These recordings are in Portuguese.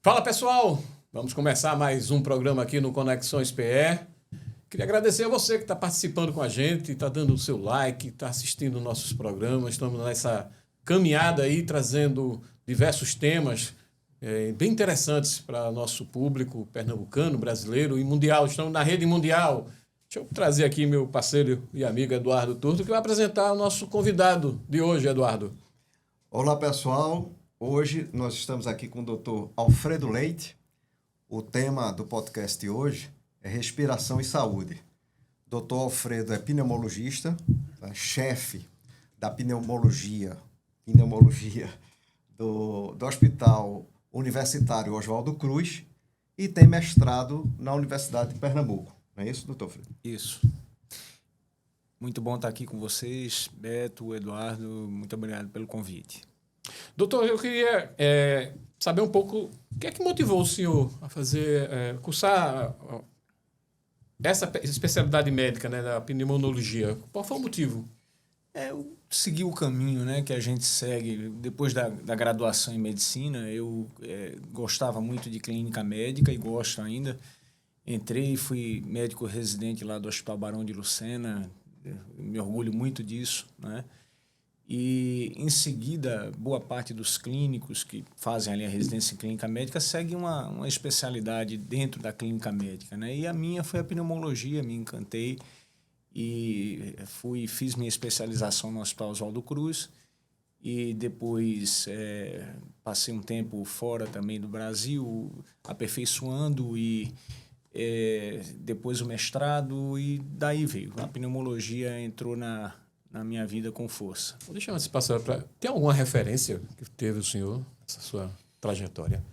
Fala pessoal, vamos começar mais um programa aqui no Conexões PE. Queria agradecer a você que está participando com a gente, está dando o seu like, está assistindo nossos programas. Estamos nessa caminhada aí, trazendo diversos temas bem interessantes para nosso público pernambucano, brasileiro e mundial. Estamos na rede mundial. Deixa eu trazer aqui meu parceiro e amigo Eduardo Turto, que vai apresentar o nosso convidado de hoje, Eduardo. Olá, pessoal. Hoje nós estamos aqui com o Dr. Alfredo Leite. O tema do podcast de hoje é respiração e saúde. Dr. Alfredo é pneumologista, chefe da pneumologia do Hospital Universitário Oswaldo Cruz e tem mestrado na Universidade de Pernambuco. Não é isso, doutor Alfredo? Isso. Muito bom estar aqui com vocês, Beto, Eduardo, muito obrigado pelo convite. Doutor, eu queria saber um pouco o que é que motivou o senhor a cursar essa especialidade médica, né, da pneumologia. Qual foi o motivo? Eu segui o caminho, né, que a gente segue depois da graduação em medicina. Eu gostava muito de clínica médica e gosto ainda. Entrei e fui médico residente lá do Hospital Barão de Lucena. Me orgulho muito disso, né? E, em seguida, boa parte dos clínicos que fazem ali a residência em clínica médica seguem uma especialidade dentro da clínica médica, né? E a minha foi a pneumologia, me encantei e fiz minha especialização no Hospital Oswaldo Cruz e depois passei um tempo fora também do Brasil, aperfeiçoando e depois o mestrado e daí veio. A pneumologia entrou na minha vida com força. Deixa eu passar para... Tem alguma referência que teve o senhor nessa sua trajetória?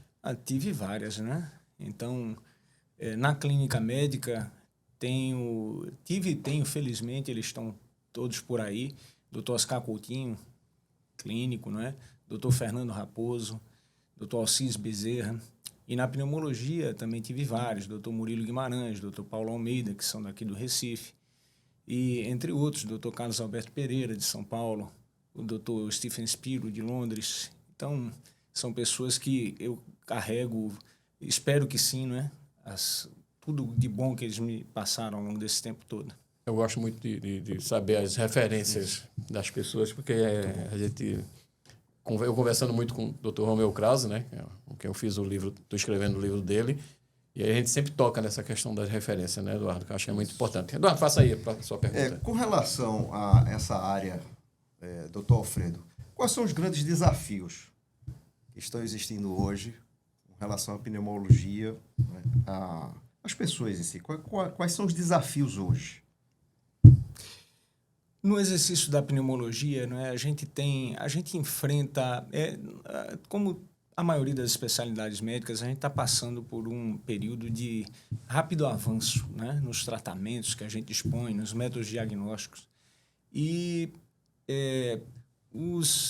Tive várias, né? Então, na clínica médica, tenho, felizmente, eles estão todos por aí. Dr. Oscar Coutinho, clínico, não é? Dr. Fernando Raposo, Dr. Alcides Bezerra. E na pneumologia também tive vários. Dr. Murilo Guimarães, Dr. Paulo Almeida, que são daqui do Recife. E, entre outros, o Dr. Carlos Alberto Pereira, de São Paulo, o Dr. Stephen Spiro, de Londres. Então, são pessoas que eu carrego, espero que sim, não é? Tudo de bom que eles me passaram ao longo desse tempo todo. Eu gosto muito de saber as referências das pessoas, porque eu conversando muito com o Dr. Romeu Krause, né, com quem eu fiz o livro, estou escrevendo o livro dele, e aí a gente sempre toca nessa questão das referências, né, Eduardo? Que eu acho que é muito importante. Eduardo, faça aí a sua pergunta. Com relação a essa área, doutor Alfredo, quais são os grandes desafios que estão existindo hoje com relação à pneumologia, né, às pessoas em si? Quais são os desafios hoje? No exercício da pneumologia, não é, a gente enfrenta, como a maioria das especialidades médicas, a gente está passando por um período de rápido avanço, né, nos tratamentos que a gente dispõe, nos métodos diagnósticos. E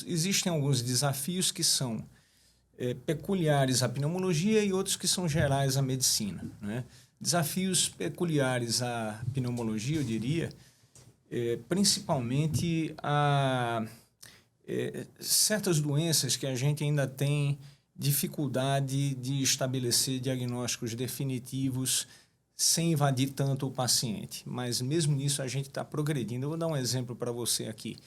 existem alguns desafios que são peculiares à pneumologia e outros que são gerais à medicina, né? Desafios peculiares à pneumologia, eu diria, principalmente a certas doenças que a gente ainda tem dificuldade de estabelecer diagnósticos definitivos sem invadir tanto o paciente. Mas mesmo nisso a gente está progredindo. Eu vou dar um exemplo para você aqui.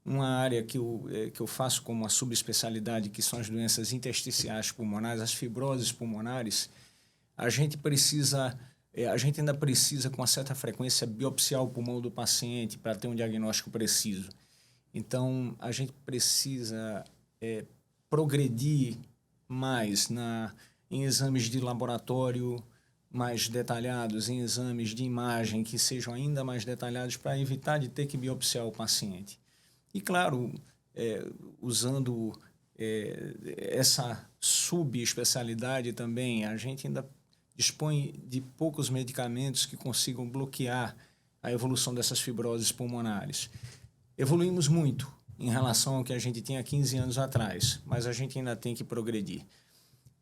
Uma área que eu faço como uma subespecialidade, que são as doenças intersticiais pulmonares, as fibroses pulmonares, a gente ainda precisa, com uma certa frequência, biopsiar o pulmão do paciente para ter um diagnóstico preciso. Então, a gente precisa progredir mais em exames de laboratório mais detalhados, em exames de imagem que sejam ainda mais detalhados para evitar de ter que biopsiar o paciente. E, claro, usando essa subespecialidade também, a gente ainda dispõe de poucos medicamentos que consigam bloquear a evolução dessas fibroses pulmonares. Evoluímos muito em relação ao que a gente tinha 15 anos atrás, mas a gente ainda tem que progredir.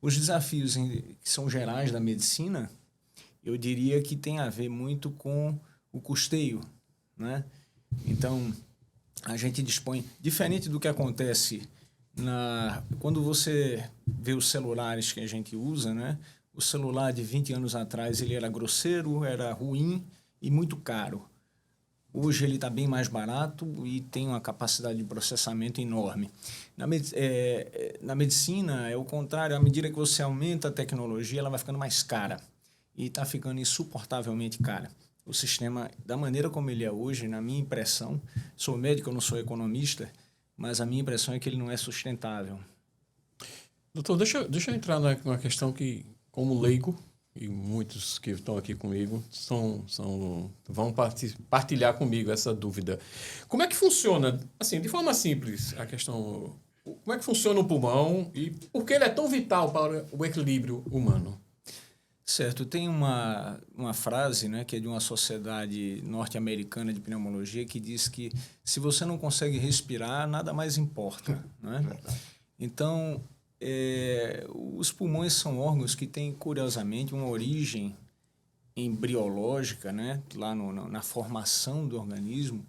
Os desafios que são gerais da medicina, eu diria que tem a ver muito com o custeio, né? Então, a gente dispõe, diferente do que acontece Quando você vê os celulares que a gente usa, né? O celular de 20 anos atrás ele era grosseiro, era ruim e muito caro. Hoje ele está bem mais barato e tem uma capacidade de processamento enorme. Na medicina é o contrário, à medida que você aumenta a tecnologia, ela vai ficando mais cara e está ficando insuportavelmente cara. O sistema, da maneira como ele é hoje, na minha impressão, sou médico, eu não sou economista, mas a minha impressão é que ele não é sustentável. Doutor, deixa eu entrar numa questão que, como leigo, e muitos que estão aqui comigo vão partilhar comigo essa dúvida. Como é que funciona, assim, de forma simples, a questão... Como é que funciona o pulmão e por que ele é tão vital para o equilíbrio humano? Certo, tem uma frase, né, que é de uma sociedade norte-americana de pneumologia que diz que se você não consegue respirar, nada mais importa, né? Então, os pulmões são órgãos que têm, curiosamente, uma origem embriológica, né, lá na formação do organismo,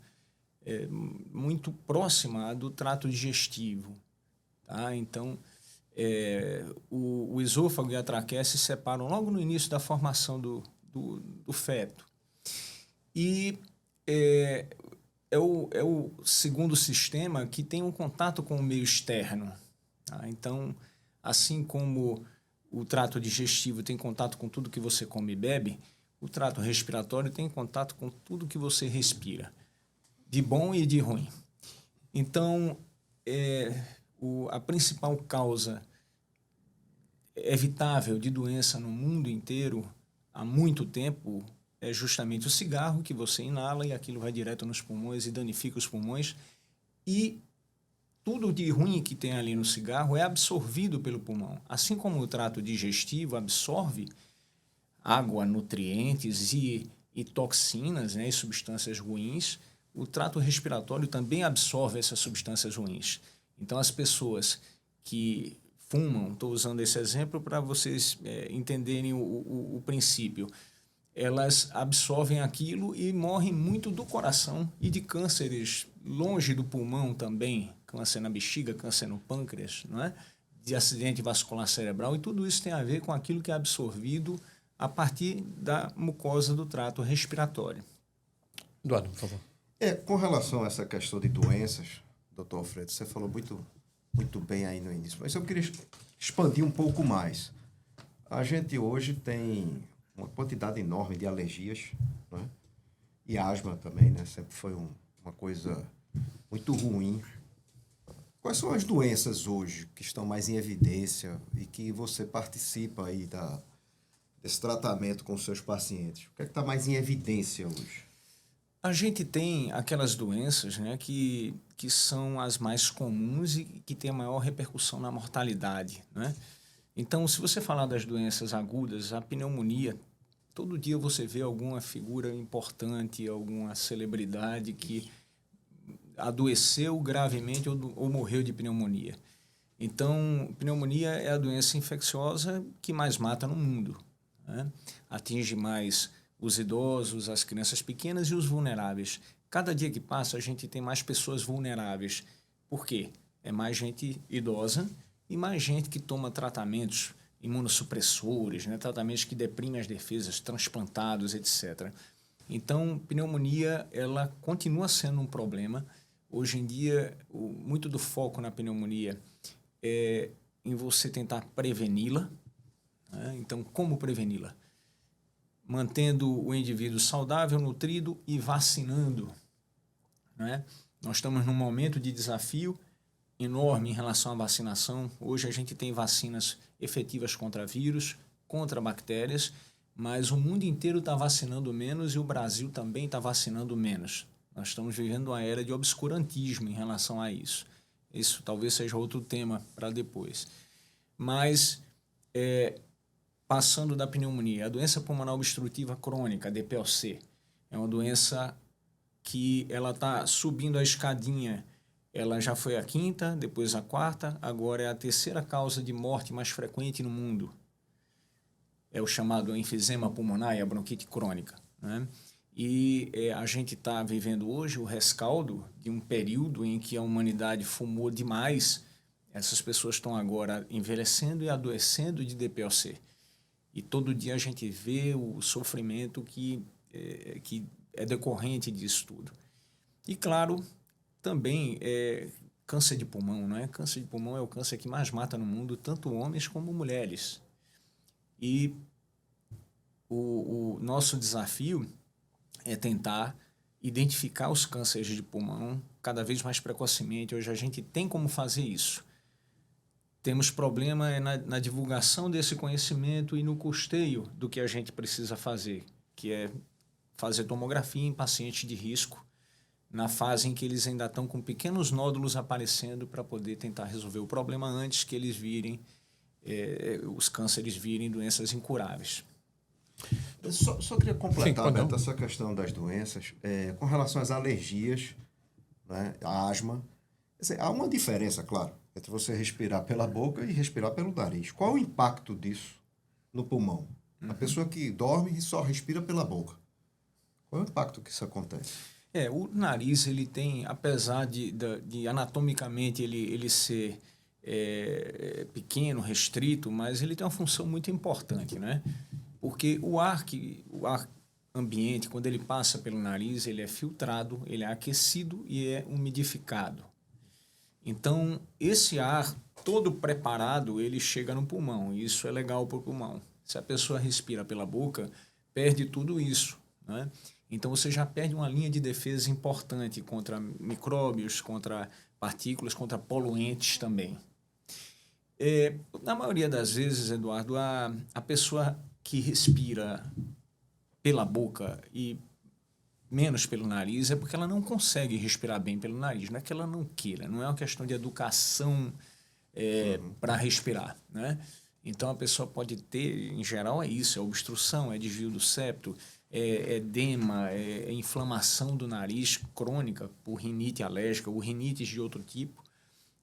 muito próxima à do trato digestivo. Tá? Então, o esôfago e a traqueia se separam logo no início da formação do feto. E é o segundo sistema que tem um contato com o meio externo. Tá? Então, assim como o trato digestivo tem contato com tudo que você come e bebe, o trato respiratório tem contato com tudo que você respira, de bom e de ruim. Então, a principal causa evitável de doença no mundo inteiro há muito tempo é justamente o cigarro que você inala e aquilo vai direto nos pulmões e danifica os pulmões. E tudo de ruim que tem ali no cigarro é absorvido pelo pulmão. Assim como o trato digestivo absorve água, nutrientes e toxinas, né, e substâncias ruins, o trato respiratório também absorve essas substâncias ruins. Então, as pessoas que fumam, estou usando esse exemplo para vocês entenderem o princípio, elas absorvem aquilo e morrem muito do coração e de cânceres longe do pulmão também, câncer na bexiga, câncer no pâncreas, não é? De acidente vascular cerebral, e tudo isso tem a ver com aquilo que é absorvido a partir da mucosa do trato respiratório. Eduardo, por favor. Com relação a essa questão de doenças, doutor Alfredo, você falou muito bem aí no início, mas eu queria expandir um pouco mais. A gente hoje tem uma quantidade enorme de alergias, né? E asma também, né? Sempre foi uma coisa muito ruim. Quais são as doenças hoje que estão mais em evidência e que você participa aí desse tratamento com os seus pacientes? O que é que está mais em evidência hoje? A gente tem aquelas doenças, né, que são as mais comuns e que têm a maior repercussão na mortalidade, né? Então, se você falar das doenças agudas, a pneumonia, todo dia você vê alguma figura importante, alguma celebridade que adoeceu gravemente ou morreu de pneumonia. Então, pneumonia é a doença infecciosa que mais mata no mundo, né? Atinge mais os idosos, as crianças pequenas e os vulneráveis. Cada dia que passa, a gente tem mais pessoas vulneráveis. Por quê? É mais gente idosa e mais gente que toma tratamentos imunossupressores, né? Tratamentos que deprimem as defesas, transplantados, etc. Então, pneumonia, ela continua sendo um problema. Hoje em dia, muito do foco na pneumonia é em você tentar preveni-la, né? Então, como preveni-la? Mantendo o indivíduo saudável, nutrido e vacinando, né? Nós estamos num momento de desafio enorme em relação à vacinação. Hoje a gente tem vacinas efetivas contra vírus, contra bactérias, mas o mundo inteiro está vacinando menos e o Brasil também está vacinando menos. Nós estamos vivendo uma era de obscurantismo em relação a isso. Isso talvez seja outro tema para depois. Mas, passando da pneumonia, a doença pulmonar obstrutiva crônica, DPOC, é uma doença que ela está subindo a escadinha. Ela já foi a quinta, depois a quarta, agora é a terceira causa de morte mais frequente no mundo. É o chamado enfisema pulmonar e a bronquite crônica, né? E a gente está vivendo hoje o rescaldo de um período em que a humanidade fumou demais Essas pessoas estão agora envelhecendo e adoecendo de DPOC. E todo dia a gente vê o sofrimento que é decorrente disso tudo. E, claro, também câncer de pulmão, não é? Câncer de pulmão é o câncer que mais mata no mundo, tanto homens como mulheres. E o nosso desafio é tentar identificar os cânceres de pulmão cada vez mais precocemente. Hoje a gente tem como fazer isso. Temos problema na divulgação desse conhecimento e no custeio do que a gente precisa fazer, que é fazer tomografia em pacientes de risco, na fase em que eles ainda estão com pequenos nódulos aparecendo para poder tentar resolver o problema antes que eles virem, os cânceres virem doenças incuráveis. Eu só queria completar, Beto, essa questão das doenças, com relação às alergias, né, a asma. Quer dizer, há uma diferença, claro, entre você respirar pela boca e respirar pelo nariz. Qual o impacto disso no pulmão? A pessoa que dorme e só respira pela boca. Qual é o impacto que isso acontece? O nariz, ele tem, apesar de anatomicamente ele ser pequeno, restrito, mas ele tem uma função muito importante, né? Porque o ar ambiente, quando ele passa pelo nariz, ele é filtrado, ele é aquecido e é umidificado. Então, esse ar todo preparado, ele chega no pulmão, e isso é legal para o pulmão. Se a pessoa respira pela boca, perde tudo isso, né? Então, você já perde uma linha de defesa importante contra micróbios, contra partículas, contra poluentes também. Na maioria das vezes, Eduardo, a pessoa que respira pela boca e menos pelo nariz é porque ela não consegue respirar bem pelo nariz. Não é que ela não queira, não é uma questão de educação para respirar, né? Então, a pessoa pode ter, em geral, é isso, é obstrução, é desvio do septo, é edema, é inflamação do nariz crônica por rinite alérgica ou rinites de outro tipo,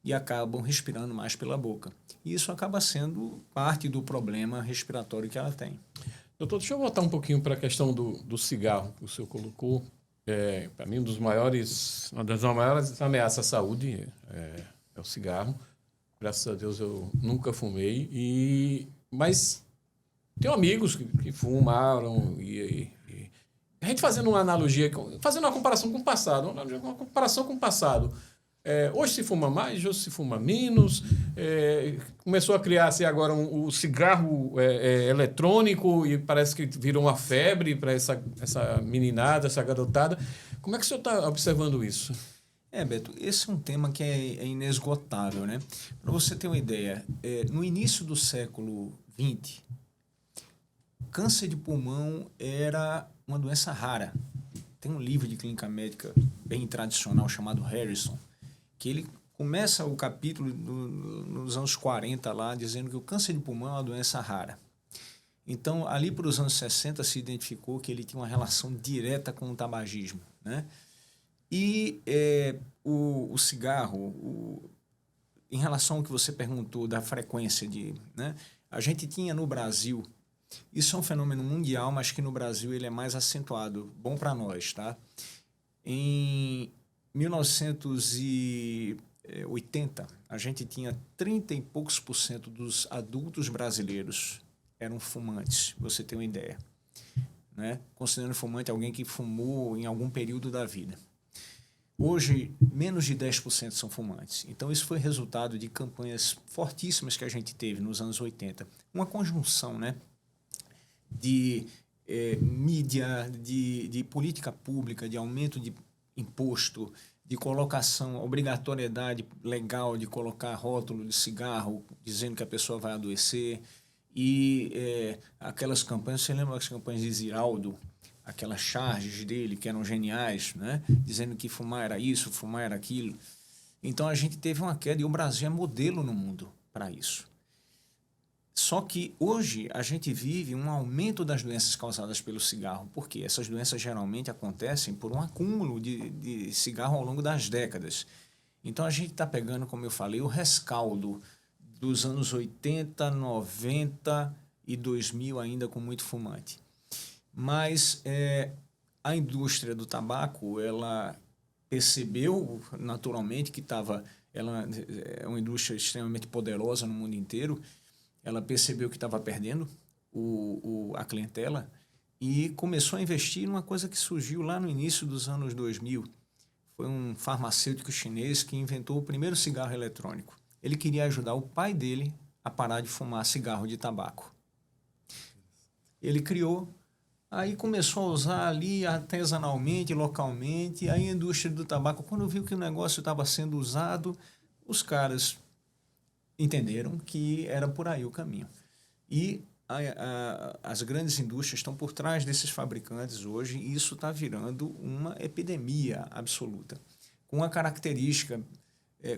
e acabam respirando mais pela boca. E isso acaba sendo parte do problema respiratório que ela tem. Doutor, deixa eu voltar um pouquinho para a questão do cigarro que o senhor colocou. Para mim, uma das maiores ameaças à saúde é o cigarro. Graças a Deus eu nunca fumei, mas tenho amigos que fumaram e a gente fazendo uma analogia, fazendo uma comparação com o passado, hoje se fuma mais, hoje se fuma menos, começou a criar-se agora o cigarro eletrônico e parece que virou uma febre para essa meninada, essa garotada. Como é que o senhor está observando isso? Beto, esse é um tema que é inesgotável, né? Para você ter uma ideia, no início do século XX, câncer de pulmão era uma doença rara. Tem um livro de clínica médica bem tradicional chamado Harrison, que ele começa o capítulo nos anos 40 lá, dizendo que o câncer de pulmão é uma doença rara. Então, ali para os anos 60 se identificou que ele tinha uma relação direta com o tabagismo, né? E o cigarro, em relação ao que você perguntou da frequência né? A gente tinha no Brasil, isso é um fenômeno mundial, mas que no Brasil ele é mais acentuado, bom para nós, tá? Em 1980, a gente tinha 30 e poucos % dos adultos brasileiros eram fumantes, você tem uma ideia, né? Considerando fumante alguém que fumou em algum período da vida. Hoje, menos de 10% são fumantes. Então, isso foi resultado de campanhas fortíssimas que a gente teve nos anos 80. Uma conjunção, né, de mídia, de política pública, de aumento de imposto, de colocação, obrigatoriedade legal de colocar rótulo de cigarro, dizendo que a pessoa vai adoecer. E aquelas campanhas, você lembra das campanhas de Ziraldo? Aquelas charges dele que eram geniais, né? Dizendo que fumar era isso, fumar era aquilo. Então, a gente teve uma queda e o Brasil é modelo no mundo para isso. Só que hoje a gente vive um aumento das doenças causadas pelo cigarro, porque essas doenças geralmente acontecem por um acúmulo de cigarro ao longo das décadas. Então, a gente está pegando, como eu falei, o rescaldo dos anos 80, 90 e 2000 ainda com muito fumante. Mas a indústria do tabaco, ela percebeu naturalmente que ela é uma indústria extremamente poderosa no mundo inteiro, ela percebeu que estava perdendo a clientela e começou a investir numa coisa que surgiu lá no início dos anos 2000. Foi um farmacêutico chinês que inventou o primeiro cigarro eletrônico. Ele queria ajudar o pai dele a parar de fumar cigarro de tabaco. Ele criou, aí começou a usar ali artesanalmente, localmente. Aí a indústria do tabaco, quando viu que o negócio estava sendo usado, os caras entenderam que era por aí o caminho. E as grandes indústrias estão por trás desses fabricantes hoje e isso está virando uma epidemia absoluta, com uma característica,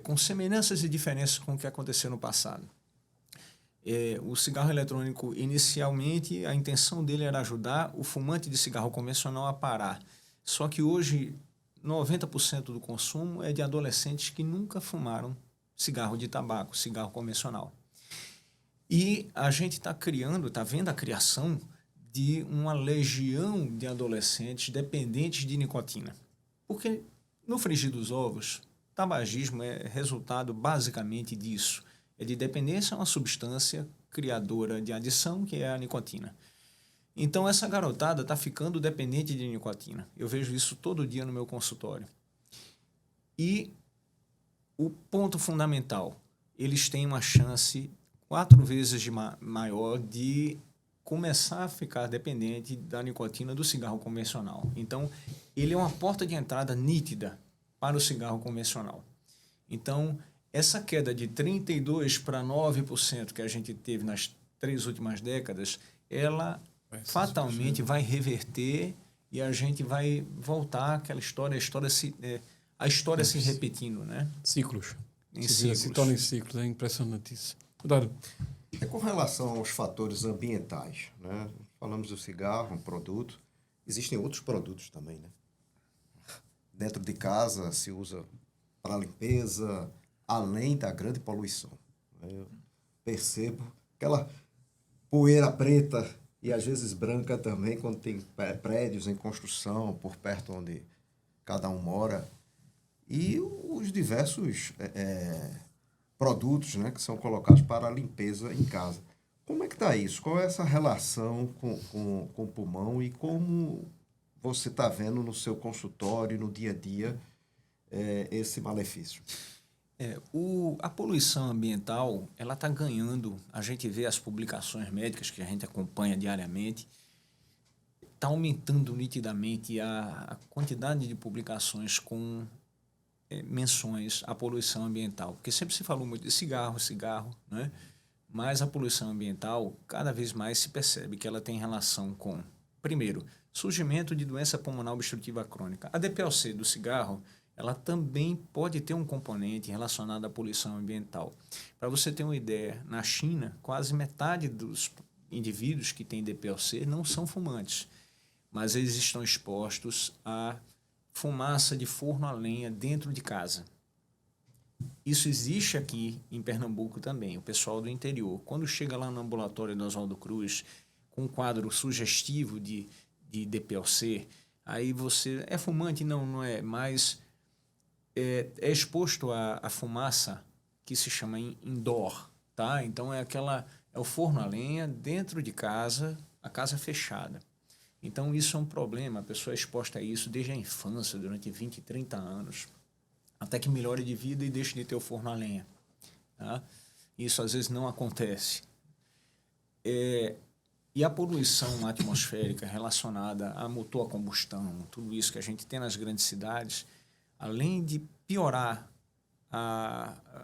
com semelhanças e diferenças com o que aconteceu no passado. O cigarro eletrônico, inicialmente, a intenção dele era ajudar o fumante de cigarro convencional a parar. Só que hoje, 90% do consumo é de adolescentes que nunca fumaram cigarro de tabaco, cigarro convencional. E a gente está vendo a criação de uma legião de adolescentes dependentes de nicotina. Porque no frigir dos ovos, tabagismo é resultado basicamente disso. É de dependência a uma substância criadora de adição, que é a nicotina. Então, essa garotada está ficando dependente de nicotina. Eu vejo isso todo dia no meu consultório. E o ponto fundamental, eles têm uma chance 4 vezes maior de começar a ficar dependente da nicotina do cigarro convencional. Então, ele é uma porta de entrada nítida para o cigarro convencional. Então, essa queda de 32% para 9% que a gente teve nas 3 últimas décadas, ela fatalmente vai reverter e a gente vai voltar àquela história, a história se repetindo, né? Ciclos. Ciclos. Se torna em ciclos, é impressionante isso. Cuidado. Com relação aos fatores ambientais, né? Falamos do cigarro, um produto. Existem outros produtos também, né? Dentro de casa se usa para limpeza, além da grande poluição. Eu percebo aquela poeira preta e às vezes branca também, quando tem prédios em construção por perto onde cada um mora. E os diversos produtos, né, que são colocados para a limpeza em casa. Como é que está isso? Qual é essa relação com o pulmão e como você está vendo no seu consultório, no dia a dia, esse malefício? A poluição ambiental, ela está ganhando, a gente vê as publicações médicas que a gente acompanha diariamente, está aumentando nitidamente a quantidade de publicações com menções à poluição ambiental, porque sempre se falou muito de cigarro, né? Mas a poluição ambiental, cada vez mais se percebe que ela tem relação com, primeiro, surgimento de doença pulmonar obstrutiva crônica. A DPLC do cigarro, ela também pode ter um componente relacionado à poluição ambiental. Para você ter uma ideia, na China, quase metade dos indivíduos que têm DPLC não são fumantes, mas eles estão expostos a fumaça de forno a lenha dentro de casa. Isso existe aqui em Pernambuco também, o pessoal do interior. Quando chega lá no ambulatório do Oswaldo Cruz, com um quadro sugestivo de DPLC, aí você é fumante? Não é, mas é exposto à fumaça que se chama indoor, tá? Então é o forno a lenha dentro de casa, a casa fechada. Então, isso é um problema, a pessoa é exposta a isso desde a infância, durante 20, 30 anos, até que melhore de vida e deixe de ter o forno a lenha. Tá? Isso, às vezes, não acontece. E a poluição atmosférica relacionada a motor a combustão, tudo isso que a gente tem nas grandes cidades, além de piorar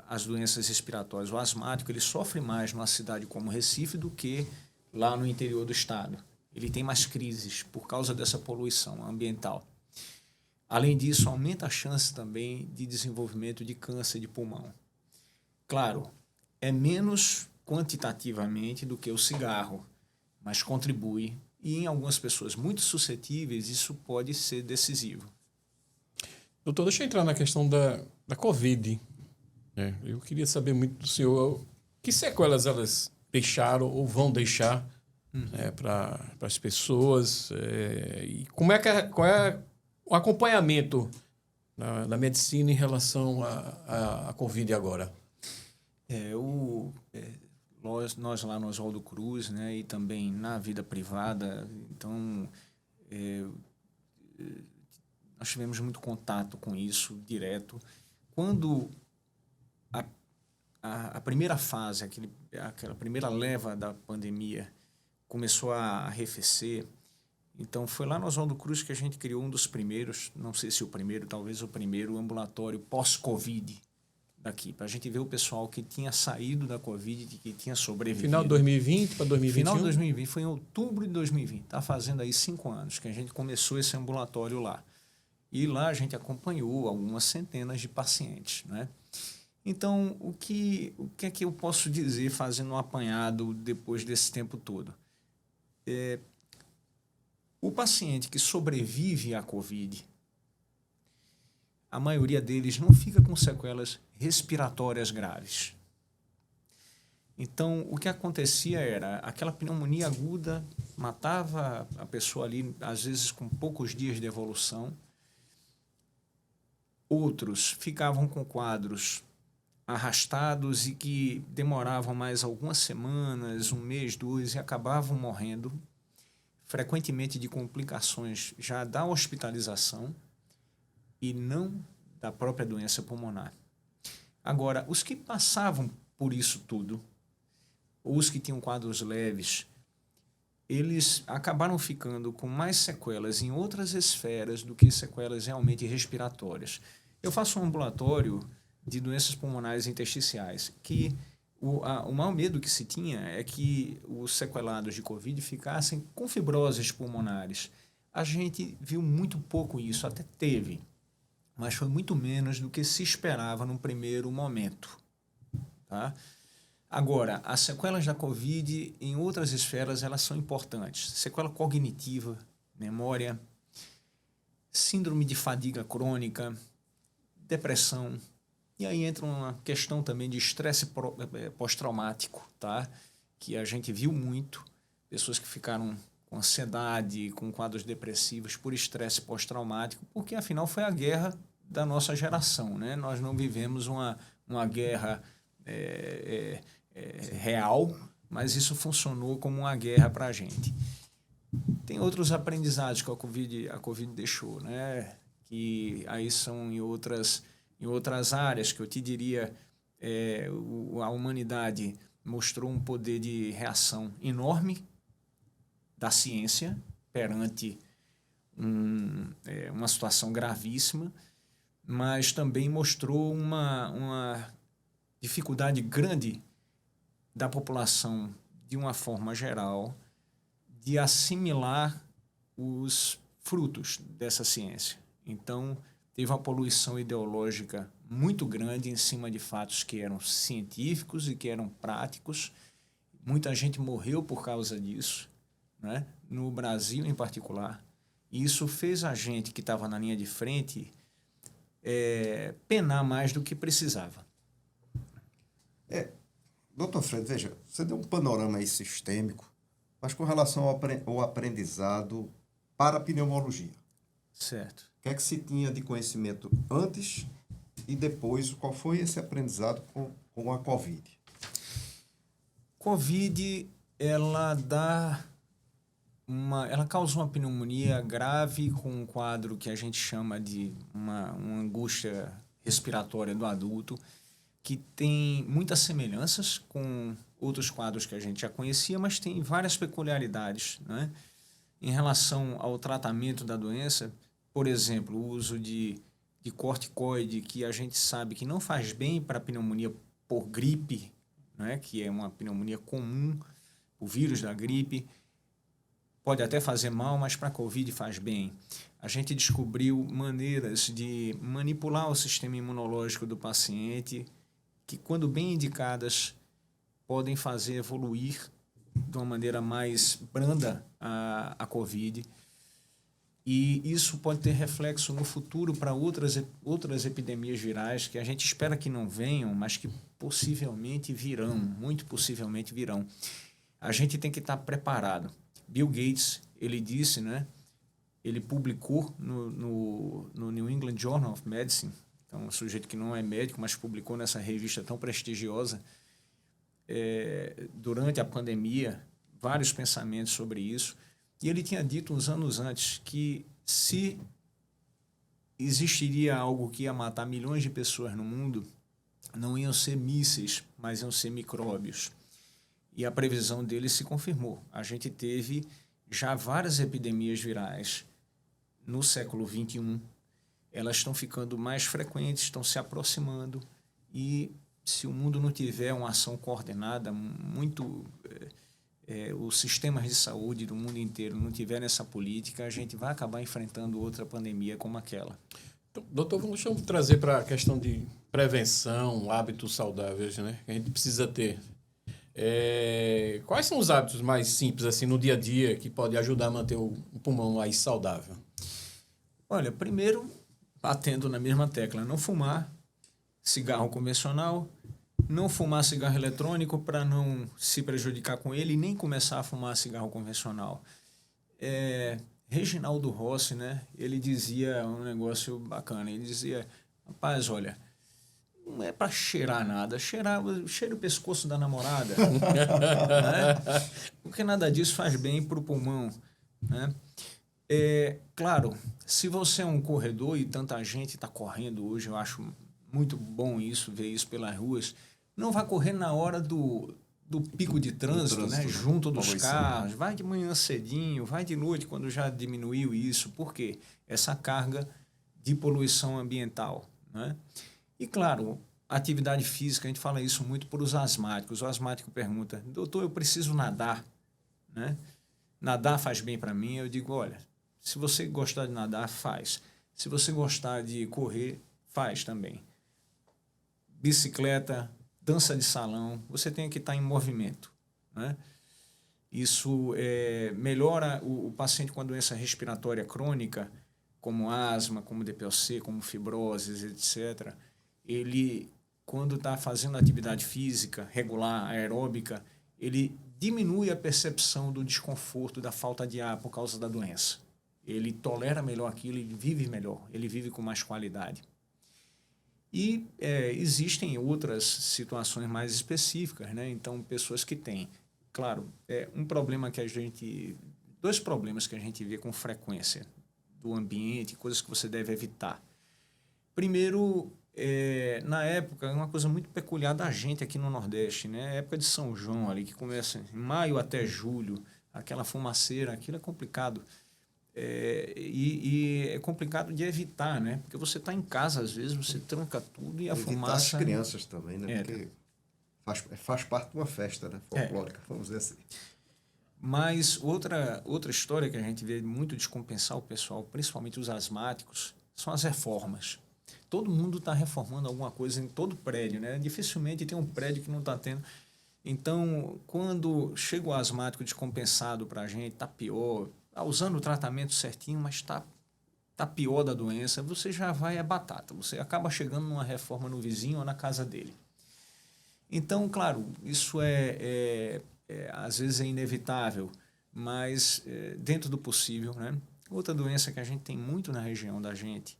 as doenças respiratórias, o asmático, ele sofre mais numa cidade como Recife do que lá no interior do estado. Ele tem mais crises por causa dessa poluição ambiental. Além disso, aumenta a chance também de desenvolvimento de câncer de pulmão. Claro, é menos quantitativamente do que o cigarro, mas contribui. E em algumas pessoas muito suscetíveis, isso pode ser decisivo. Doutor, deixa eu entrar na questão da Covid. Eu queria saber muito do senhor que sequelas elas deixaram ou vão deixar para as pessoas, e qual é o acompanhamento na medicina em relação à Covid agora? Nós lá no Oswaldo Cruz, né, e também na vida privada, então nós tivemos muito contato com isso direto. Quando a primeira fase, aquela primeira leva da pandemia começou a arrefecer, então foi lá no Oswaldo Cruz que a gente criou um dos primeiros, não sei se o primeiro, talvez o primeiro ambulatório pós-Covid daqui, para a gente ver o pessoal que tinha saído da Covid, que tinha sobrevivido. Final de 2020 para 2021? Final de 2020, foi em outubro de 2020. Está fazendo aí 5 anos que a gente começou esse ambulatório lá. E lá a gente acompanhou algumas centenas de pacientes, né? Então, o que é que eu posso dizer fazendo um apanhado depois desse tempo todo? O paciente que sobrevive à Covid, a maioria deles não fica com sequelas respiratórias graves. Então, o que acontecia era aquela pneumonia aguda matava a pessoa ali, às vezes com poucos dias de evolução. Outros ficavam com quadros arrastados e que demoravam mais algumas semanas, 1 mês, 2, e acabavam morrendo, frequentemente de complicações já da hospitalização e não da própria doença pulmonar. Agora, os que passavam por isso tudo, os que tinham quadros leves, eles acabaram ficando com mais sequelas em outras esferas do que sequelas realmente respiratórias. Eu faço um ambulatório de doenças pulmonares intersticiais, que o maior medo que se tinha é que os sequelados de Covid ficassem com fibroses pulmonares. A gente viu muito pouco isso, até teve, mas foi muito menos do que se esperava no primeiro momento. Tá? Agora, as sequelas da Covid, em outras esferas, elas são importantes. Sequela cognitiva, memória, síndrome de fadiga crônica, depressão. E aí entra uma questão também de estresse pós-traumático, tá? Que a gente viu muito. Pessoas que ficaram com ansiedade, com quadros depressivos por estresse pós-traumático, porque afinal foi a guerra da nossa geração, né? Nós não vivemos uma guerra real, mas isso funcionou como uma guerra para a gente. Tem outros aprendizados que a Covid deixou, né? Que aí são em outras áreas, que eu te diria, a humanidade mostrou um poder de reação enorme da ciência perante uma situação gravíssima, mas também mostrou uma dificuldade grande da população, de uma forma geral, de assimilar os frutos dessa ciência. Então, teve uma poluição ideológica muito grande em cima de fatos que eram científicos e que eram práticos. Muita gente morreu por causa disso, né? No Brasil em particular. E isso fez a gente que estava na linha de frente penar mais do que precisava. Doutor Fredo, veja, você deu um panorama aí sistêmico, mas com relação ao aprendizado para a pneumologia. Certo. O que é que se tinha de conhecimento antes e depois? Qual foi esse aprendizado com a Covid? Covid, ela causa uma pneumonia grave com um quadro que a gente chama de uma angústia respiratória do adulto, que tem muitas semelhanças com outros quadros que a gente já conhecia, mas tem várias peculiaridades, né? Em relação ao tratamento da doença, por exemplo, o uso de corticoide, que a gente sabe que não faz bem para a pneumonia por gripe, né? Que é uma pneumonia comum, o vírus da gripe. Pode até fazer mal, mas para a Covid faz bem. A gente descobriu maneiras de manipular o sistema imunológico do paciente, que, quando bem indicadas, podem fazer evoluir de uma maneira mais branda a Covid. E isso pode ter reflexo no futuro para outras epidemias virais que a gente espera que não venham, mas que possivelmente virão, muito possivelmente virão. A gente tem que estar preparado. Bill Gates, ele disse, né? ele publicou no New England Journal of Medicine, então um sujeito que não é médico, mas publicou nessa revista tão prestigiosa, durante a pandemia, vários pensamentos sobre isso, e ele tinha dito uns anos antes que se existiria algo que ia matar milhões de pessoas no mundo, não iam ser mísseis, mas iam ser micróbios. E a previsão dele se confirmou. A gente teve já várias epidemias virais no século XXI. Elas estão ficando mais frequentes, estão se aproximando. E se o mundo não tiver uma ação coordenada, os sistemas de saúde do mundo inteiro não tiverem essa política, a gente vai acabar enfrentando outra pandemia como aquela. Então, doutor, vamos trazer para a questão de prevenção, hábitos saudáveis, né, que a gente precisa ter. Quais são os hábitos mais simples assim no dia a dia que podem ajudar a manter o pulmão mais saudável? Olha, primeiro, batendo na mesma tecla, não fumar cigarro convencional, não fumar cigarro eletrônico para não se prejudicar com ele e nem começar a fumar cigarro convencional. Reginaldo Rossi, né, ele dizia um negócio bacana, ele dizia, rapaz, olha, não é para cheirar nada, cheira o pescoço da namorada, né? Porque nada disso faz bem para o pulmão, né? Claro, se você é um corredor e tanta gente está correndo hoje, eu acho muito bom isso, ver isso pelas ruas, não vai correr na hora do pico de trânsito, né? Junto dos carros, vai de manhã cedinho, vai de noite quando já diminuiu isso, por quê? Essa carga de poluição ambiental, né? E, claro, atividade física, a gente fala isso muito para os asmáticos. O asmático pergunta, doutor, eu preciso nadar, né? Nadar faz bem para mim? Eu digo, olha, se você gostar de nadar, faz. Se você gostar de correr, faz também. Bicicleta, dança de salão, você tem que estar em movimento, né? Isso melhora o paciente com a doença respiratória crônica, como asma, como DPOC, como fibroses, etc., ele, quando está fazendo atividade física regular, aeróbica, ele diminui a percepção do desconforto, da falta de ar por causa da doença. Ele tolera melhor aquilo, ele vive melhor, ele vive com mais qualidade. E existem outras situações mais específicas, né? Então, pessoas que têm, claro, dois problemas que a gente vê com frequência do ambiente, coisas que você deve evitar. Primeiro, na época, uma coisa muito peculiar da gente aqui no Nordeste, né? A época de São João, ali, que começa em maio até julho, aquela fumaceira, aquilo é complicado. E é complicado de evitar, né? Porque você está em casa, às vezes, você tranca tudo e a fumaça... as crianças também, né? Porque faz parte de uma festa, né? Folclórica, vamos dizer assim. Mas outra história que a gente vê muito descompensar o pessoal, principalmente os asmáticos, são as reformas. Todo mundo está reformando alguma coisa em todo prédio, né? Dificilmente tem um prédio que não está tendo. Então, quando chega o asmático descompensado para a gente, está pior, está usando o tratamento certinho, mas está pior da doença, você já vai batata. Você acaba chegando numa reforma no vizinho ou na casa dele. Então, claro, isso às vezes é inevitável, mas dentro do possível, né? Outra doença que a gente tem muito na região da gente,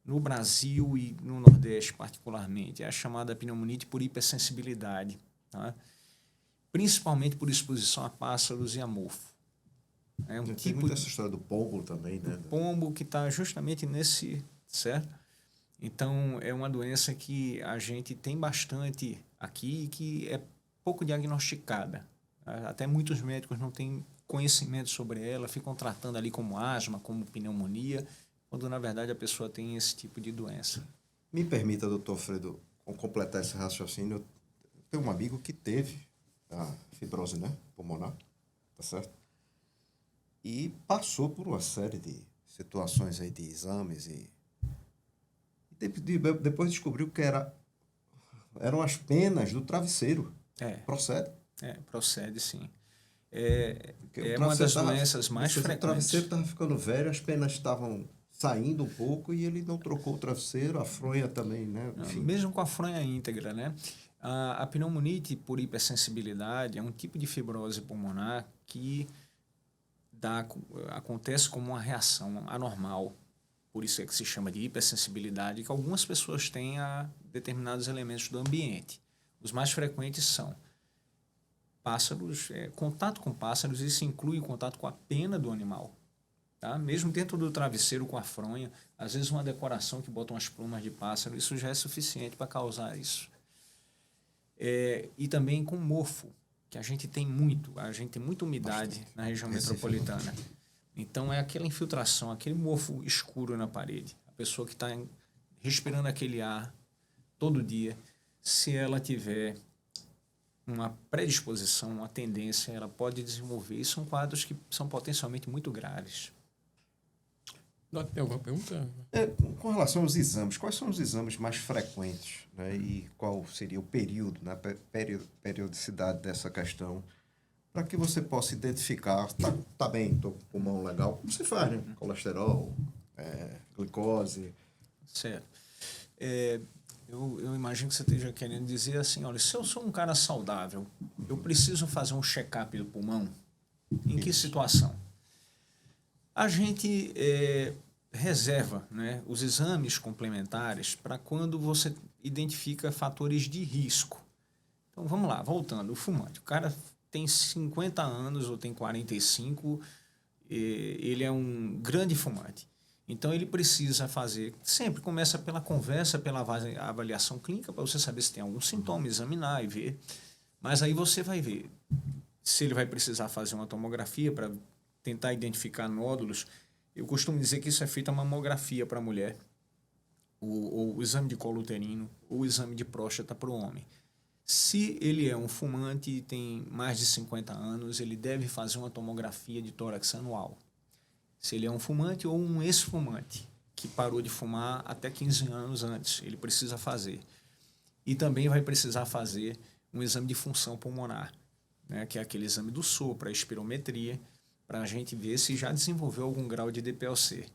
no Brasil e no Nordeste particularmente, é a chamada pneumonite por hipersensibilidade, tá? Principalmente por exposição a pássaros e a mofo. Tem muita essa história do pombo também, né? Do pombo que está justamente nesse, certo? Então, é uma doença que a gente tem bastante aqui e que é pouco diagnosticada. Até muitos médicos não têm conhecimento sobre ela, ficam tratando ali como asma, como pneumonia, quando na verdade a pessoa tem esse tipo de doença. Me permita, doutor Alfredo, completar esse raciocínio. Eu tenho um amigo que teve a fibrose, né, pulmonar, tá certo? E passou por uma série de situações aí de exames e depois descobriu que eram as penas do travesseiro. Procede? Procede sim. É uma das doenças mais frequentes. O travesseiro estava ficando velho, as penas estavam saindo um pouco e ele não trocou o travesseiro, a fronha também, né? Enfim. Mesmo com a fronha íntegra, né? A pneumonite por hipersensibilidade é um tipo de fibrose pulmonar que acontece como uma reação anormal, por isso é que se chama de hipersensibilidade, que algumas pessoas têm a determinados elementos do ambiente. Os mais frequentes são pássaros, contato com pássaros, isso inclui o contato com a pena do animal. Tá? Mesmo dentro do travesseiro com a fronha, às vezes uma decoração que bota umas plumas de pássaro, isso já é suficiente para causar isso. E também com mofo, que a gente tem muita umidade na região metropolitana. Então é aquela infiltração, aquele mofo escuro na parede. A pessoa que está respirando aquele ar todo dia, se ela tiver uma predisposição, uma tendência, ela pode desenvolver. E são quadros que são potencialmente muito graves. Tem alguma pergunta? Com relação aos exames, quais são os exames mais frequentes, né? E qual seria o período, né? Periodicidade dessa questão, para que você possa identificar, tá bem, estou com o pulmão legal, você faz, né? Colesterol, glicose. Certo. Eu imagino que você esteja querendo dizer assim, olha, se eu sou um cara saudável, eu preciso fazer um check-up do pulmão? Em que situação? A gente reserva, né, os exames complementares para quando você identifica fatores de risco. Então, vamos lá, voltando. O fumante. O cara tem 50 anos ou tem 45, ele é um grande fumante. Então, ele precisa fazer... Sempre começa pela conversa, pela avaliação clínica, para você saber se tem algum sintoma, examinar e ver. Mas aí você vai ver se ele vai precisar fazer uma tomografia para tentar identificar nódulos. Eu costumo dizer que isso é feito a mamografia para a mulher, o exame de colo uterino, ou o exame de próstata para o homem. Se ele é um fumante e tem mais de 50 anos, ele deve fazer uma tomografia de tórax anual. Se ele é um fumante ou um ex-fumante, que parou de fumar até 15 anos antes, ele precisa fazer. E também vai precisar fazer um exame de função pulmonar, né, que é aquele exame do sopro, a espirometria, para a gente ver se já desenvolveu algum grau de DPLC.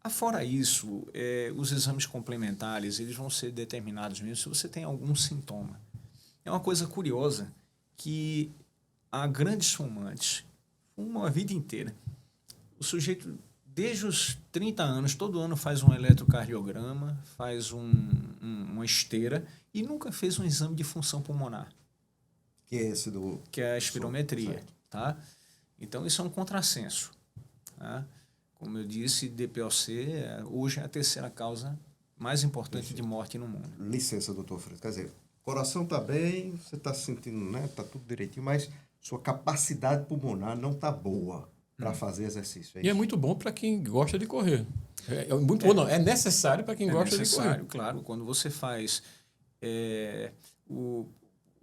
Afora isso, os exames complementares eles vão ser determinados mesmo se você tem algum sintoma. É uma coisa curiosa que há grandes fumantes, fumam a vida inteira. O sujeito, desde os 30 anos, todo ano faz um eletrocardiograma, faz uma esteira e nunca fez um exame de função pulmonar. Que é esse do... Que é a espirometria, tá? Então, isso é um contrassenso. Tá? Como eu disse, DPLC hoje é a terceira causa mais importante de morte no mundo. Licença, doutor Fredo. Quer dizer, o coração está bem, você está sentindo, né? Está tudo direitinho, mas sua capacidade pulmonar não está boa para fazer exercício. E é muito bom para quem gosta de correr. Muito bom, não. É necessário para quem gosta de correr. Claro. Quando você faz...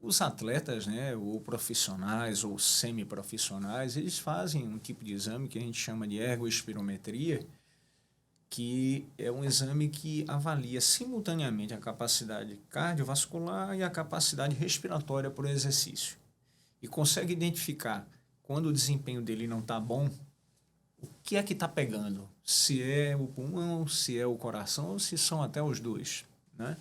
Os atletas, né, ou profissionais ou semiprofissionais, eles fazem um tipo de exame que a gente chama de ergoespirometria, que é um exame que avalia simultaneamente a capacidade cardiovascular e a capacidade respiratória por exercício. E consegue identificar, quando o desempenho dele não está bom, o que é que está pegando. Se é o pulmão, se é o coração, ou se são até os dois, né?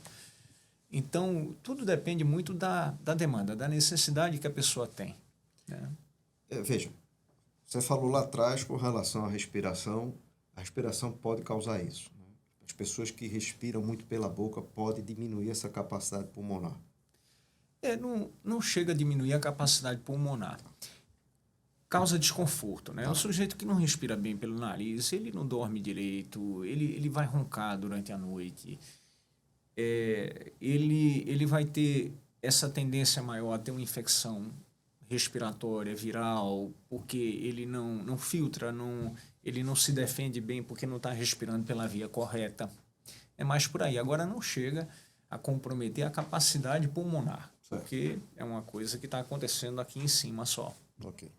Então, tudo depende muito da demanda, da necessidade que a pessoa tem, né? Veja, você falou lá atrás com relação à respiração, a respiração pode causar isso, né? As pessoas que respiram muito pela boca podem diminuir essa capacidade pulmonar. Não chega a diminuir a capacidade pulmonar. Causa desconforto, né? O sujeito que não respira bem pelo nariz, ele não dorme direito, ele vai roncar durante a noite. Ele vai ter essa tendência maior a ter uma infecção respiratória, viral, porque ele não filtra, ele não se defende bem porque não está respirando pela via correta. É mais por aí. Agora, não chega a comprometer a capacidade pulmonar, porque é uma coisa que está acontecendo aqui em cima só. Ok.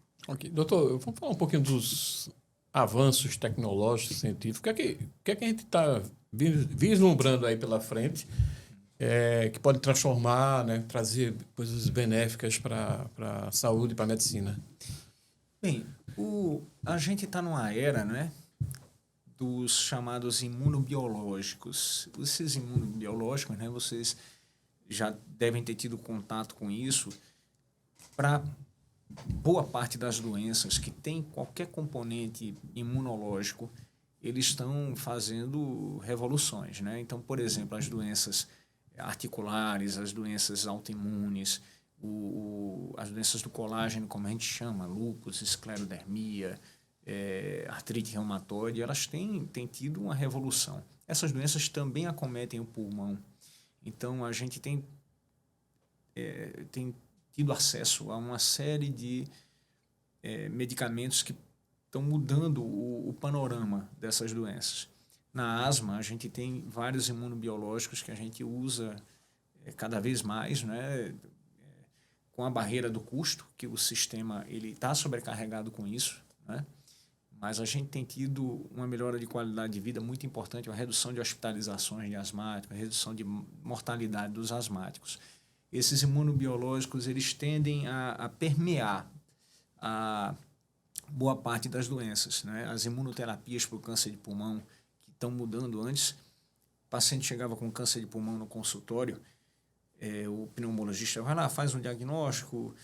Doutor, vamos falar um pouquinho dos avanços tecnológicos, científicos. O que é que a gente está vislumbrando aí pela frente, que pode transformar, né, trazer coisas benéficas para a saúde e para a medicina? Bem, a gente está numa era, né, dos chamados imunobiológicos. Esses imunobiológicos, né, vocês já devem ter tido contato com isso, para boa parte das doenças que tem qualquer componente imunológico, eles estão fazendo revoluções, né? Então, por exemplo, as doenças articulares, as doenças autoimunes, as doenças do colágeno, como a gente chama, lúpus, esclerodermia, artrite reumatoide, elas têm tido uma revolução. Essas doenças também acometem o pulmão. Então, a gente tem tido acesso a uma série de medicamentos que estão mudando o panorama dessas doenças. Na asma, a gente tem vários imunobiológicos que a gente usa cada vez mais, né? Com a barreira do custo, que o sistema está sobrecarregado com isso, né? Mas a gente tem tido uma melhora de qualidade de vida muito importante, uma redução de hospitalizações de asmáticos, uma redução de mortalidade dos asmáticos. Esses imunobiológicos, eles tendem a permear a boa parte das doenças, né? As imunoterapias para o câncer de pulmão, que estão mudando antes, o paciente chegava com câncer de pulmão no consultório, o pneumologista vai lá, faz um diagnóstico,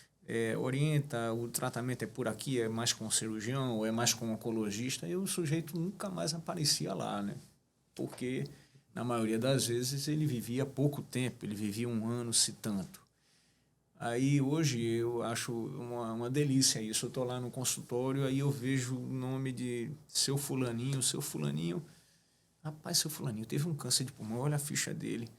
orienta, o tratamento é por aqui, é mais com o cirurgião, ou é mais com o oncologista, e o sujeito nunca mais aparecia lá, né? Porque, na maioria das vezes, ele vivia pouco tempo, ele vivia 1 ano, se tanto. Aí, hoje, eu acho uma delícia isso. Eu estou lá no consultório, aí eu vejo o nome de seu fulaninho. Rapaz, seu fulaninho teve um câncer de pulmão, olha a ficha dele.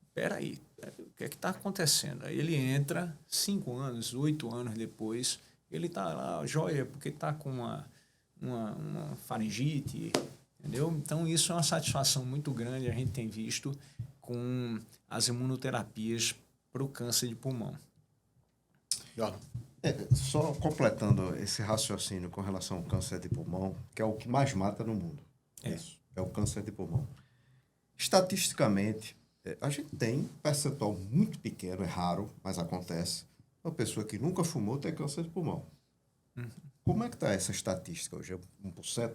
Espera aí, o que é que está acontecendo? Aí ele entra, 5 anos, 8 anos depois, ele está lá, joia, porque está com uma faringite, entendeu? Então, isso é uma satisfação muito grande, a gente tem visto com as imunoterapias para o câncer de pulmão. Só completando esse raciocínio com relação ao câncer de pulmão, que é o que mais mata no mundo. Isso, é o câncer de pulmão. Estatisticamente, a gente tem um percentual muito pequeno, é raro, mas acontece, uma pessoa que nunca fumou tem câncer de pulmão. Uhum. Como é que está essa estatística hoje? 1%,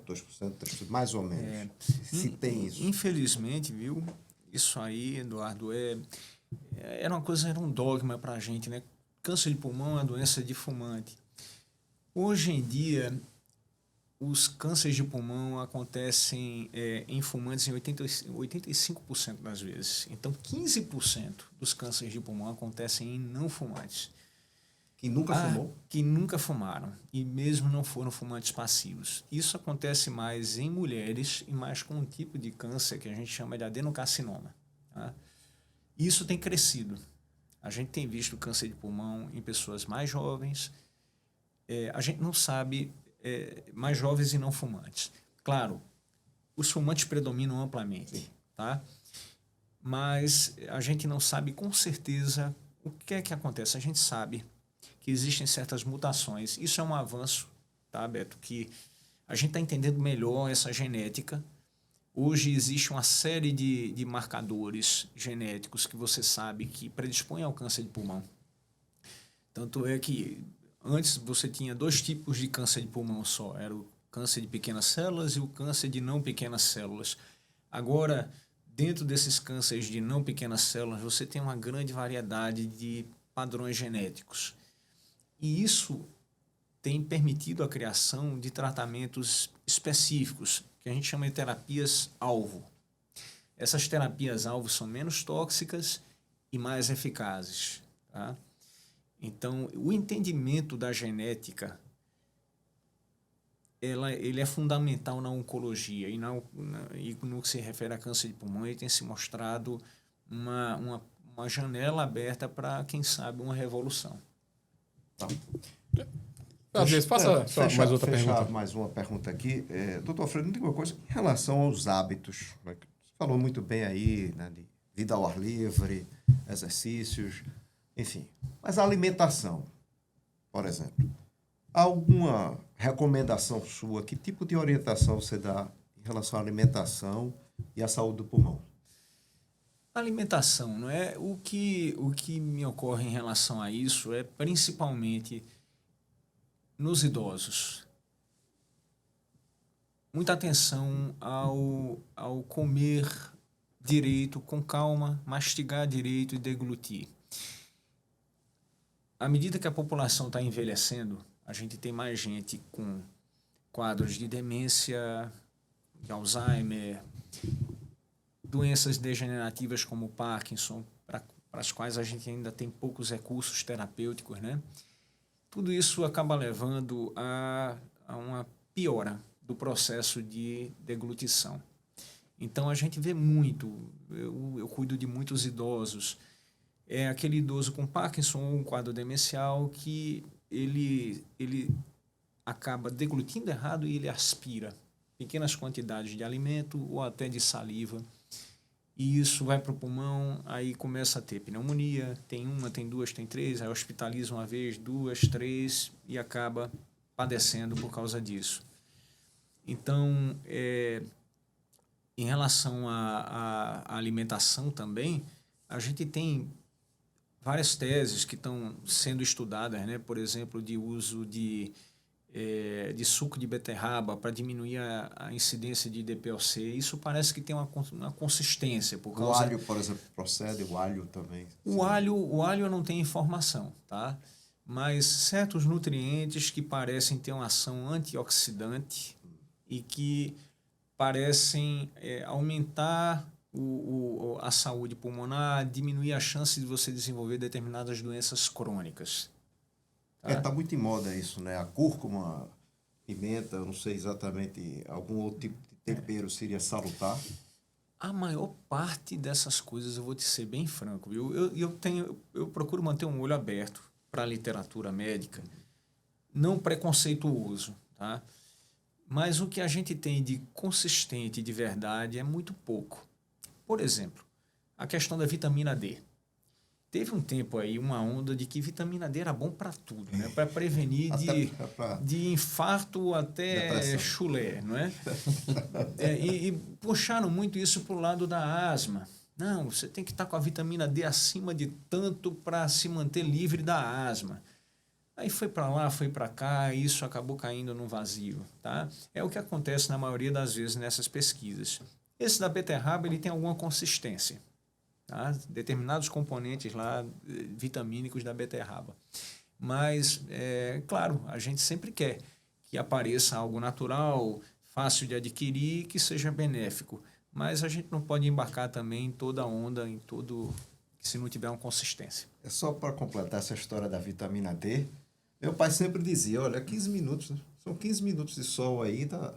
2%, 3%, mais ou menos? Se tem isso. Infelizmente, viu? Isso aí, Eduardo, era um dogma para a gente, né? Câncer de pulmão é uma doença de fumante. Hoje em dia, os cânceres de pulmão acontecem em fumantes em 85% das vezes. Então, 15% dos cânceres de pulmão acontecem em não fumantes. Que nunca fumou? Que nunca fumaram e mesmo não foram fumantes passivos. Isso acontece mais em mulheres e mais com um tipo de câncer que a gente chama de adenocarcinoma. Tá? Isso tem crescido. A gente tem visto câncer de pulmão em pessoas mais jovens. A gente não sabe, mais jovens e não fumantes. Claro, os fumantes predominam amplamente, tá? Mas a gente não sabe com certeza o que é que acontece. A gente sabe que existem certas mutações. Isso é um avanço, tá, Beto? Que a gente está entendendo melhor essa genética. Hoje existe uma série de marcadores genéticos que você sabe que predispõem ao câncer de pulmão. Tanto é que antes você tinha 2 tipos de câncer de pulmão só. Era o câncer de pequenas células e o câncer de não pequenas células. Agora, dentro desses cânceres de não pequenas células, você tem uma grande variedade de padrões genéticos. E isso tem permitido a criação de tratamentos específicos, que a gente chama de terapias-alvo. Essas terapias-alvo são menos tóxicas e mais eficazes. Tá? Então, o entendimento da genética ele é fundamental na oncologia e no que se refere a câncer de pulmão, ele tem se mostrado uma janela aberta para, quem sabe, uma revolução. Tá. Às vezes, passa mais outra pergunta. Mais uma pergunta aqui. Doutor Alfredo, me diga uma coisa em relação aos hábitos. Né? Você falou muito bem aí, né, de vida ao ar livre, exercícios, enfim. Mas a alimentação, por exemplo, há alguma recomendação sua? Que tipo de orientação você dá em relação à alimentação e à saúde do pulmão? Alimentação, não é? O que me ocorre em relação a isso é principalmente nos idosos. Muita atenção ao comer direito, com calma, mastigar direito e deglutir. à medida que a população está envelhecendo, a gente tem mais gente com quadros de demência, de Alzheimer, doenças degenerativas como Parkinson, para as quais a gente ainda tem poucos recursos terapêuticos, né? Tudo isso acaba levando a uma piora do processo de deglutição. Então, a gente vê muito, eu cuido de muitos idosos, é aquele idoso com Parkinson ou um quadro demencial que ele acaba deglutindo errado e ele aspira pequenas quantidades de alimento ou até de saliva. E isso vai para o pulmão, aí começa a ter pneumonia, tem uma, tem duas, tem três, aí hospitaliza uma vez, duas, três e acaba padecendo por causa disso. Então, em relação à alimentação também, a gente tem várias teses que estão sendo estudadas, né? Por exemplo, de uso de suco de beterraba para diminuir a incidência de DPOC. Isso parece que tem uma consistência. Por causa... O alho, por exemplo, procede, o alho também. O alho eu não tenho informação, tá? Mas certos nutrientes que parecem ter uma ação antioxidante e que parecem aumentar a saúde pulmonar, diminuir a chance de você desenvolver determinadas doenças crônicas. Tá muito em moda isso, né? A cúrcuma, pimenta, eu não sei exatamente, algum outro tipo de tempero seria salutar. A maior parte dessas coisas, eu vou te ser bem franco, viu? Eu procuro manter um olho aberto para a literatura médica, não preconceituoso, tá? Mas o que a gente tem de consistente, de verdade, é muito pouco. Por exemplo, a questão da vitamina D. Teve um tempo aí, uma onda de que vitamina D era bom para tudo, né? Para prevenir de infarto até depressão. chulé, não é? E puxaram muito isso para o lado da asma. Não, você tem que estar com a vitamina D acima de tanto para se manter livre da asma. Aí foi para lá, foi para cá, e isso acabou caindo no vazio, tá? É o que acontece na maioria das vezes nessas pesquisas. Esse da beterraba, ele tem alguma consistência. Tá? Determinados componentes lá vitamínicos da beterraba. Mas, claro, a gente sempre quer que apareça algo natural, fácil de adquirir, que seja benéfico. Mas a gente não pode embarcar também em toda onda, se não tiver uma consistência. É só para completar essa história da vitamina D. Meu pai sempre dizia, olha, 15 minutos, né? São 15 minutos de sol aí, tá...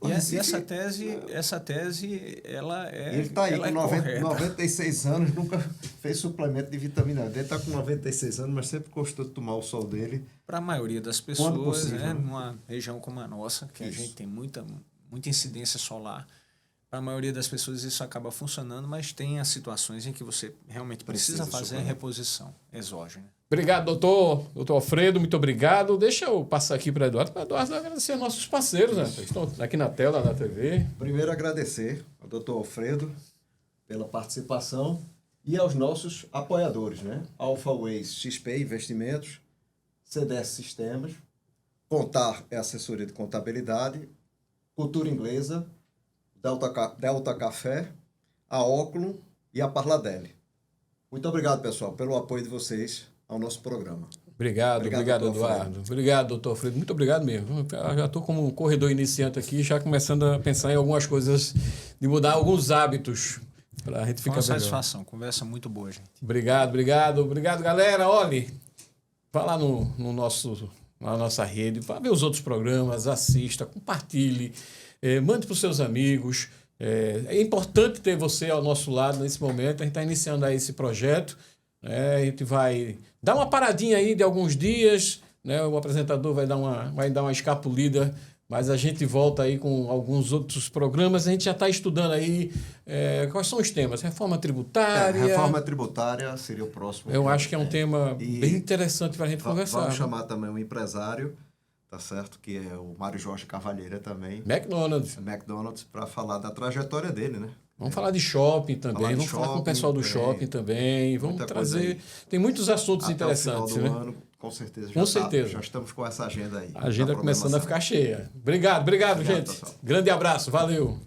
E essa tese, ela é ele está aí ela com é 96 anos, nunca fez suplemento de vitamina D, está com 96 anos, mas sempre gostou de tomar o sol dele. Para a maioria das pessoas, né, numa região como a nossa, que a gente tem muita incidência solar, para a maioria das pessoas isso acaba funcionando, mas tem as situações em que você realmente precisa fazer a reposição exógena. Obrigado, doutor Alfredo, muito obrigado. Deixa eu passar aqui para Eduardo agradecer aos nossos parceiros, né? Eles estão aqui na tela, na TV. Primeiro, agradecer ao doutor Alfredo pela participação e aos nossos apoiadores, né? Alpha Ways XP Investimentos, CDS Sistemas, Contar é assessoria de contabilidade, Cultura Inglesa, Delta Café, a Óculo e a Parladelli. Muito obrigado, pessoal, pelo apoio de vocês ao nosso programa. Obrigado, Eduardo. Obrigado, doutor Alfredo. Muito obrigado mesmo. Eu já estou como um corredor iniciante aqui, já começando a pensar em algumas coisas, de mudar alguns hábitos para a gente ficar melhor. Uma satisfação, conversa muito boa, gente. Obrigado, galera. Olhe, vá lá na nossa rede, vá ver os outros programas, assista, compartilhe, mande para os seus amigos. É importante ter você ao nosso lado nesse momento. A gente está iniciando aí esse projeto. A gente vai dar uma paradinha aí de alguns dias, né? O apresentador vai dar uma escapulida, mas a gente volta aí com alguns outros programas. A gente já está estudando aí quais são os temas. Reforma tributária. Reforma tributária seria o próximo. Eu acho que é um tema bem interessante para a gente conversar. Vamos chamar também um empresário, tá certo? Que é o Mário Jorge Cavalheira também. McDonald's, para falar da trajetória dele, né? Vamos falar de shopping também, vamos falar com o pessoal do shopping também, vamos trazer... Tem muitos assuntos até interessantes, o final do né? ano, com certeza. Já estamos com essa agenda aí. A agenda começando a ficar cheia. Obrigado, gente. Pessoal. Grande abraço, valeu.